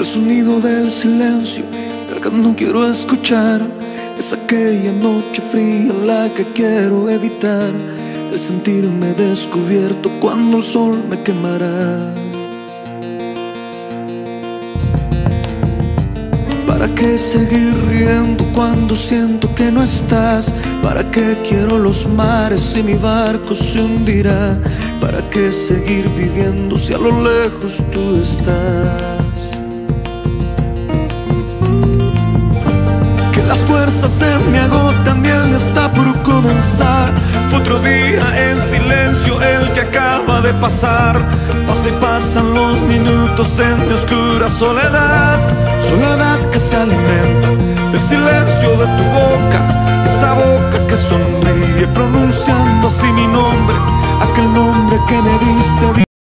El sonido del silencio, el que no quiero escuchar. Es aquella noche fría la que quiero evitar. El sentirme descubierto cuando el sol me quemará. ¿Para qué seguir riendo cuando siento que no estás? ¿Para qué quiero los mares si mi barco se hundirá? ¿Para qué seguir viviendo si a lo lejos tú estás? Que las fuerzas se me agotan y el día está por comenzar. Fue otro día en silencio el que acaba de pasar. Pasa y pasan los minutos en mi oscura soledad. Soledad que se alimenta del silencio de tu boca. Esa boca que sonríe pronunciando así mi nombre, aquel nombre que me diste.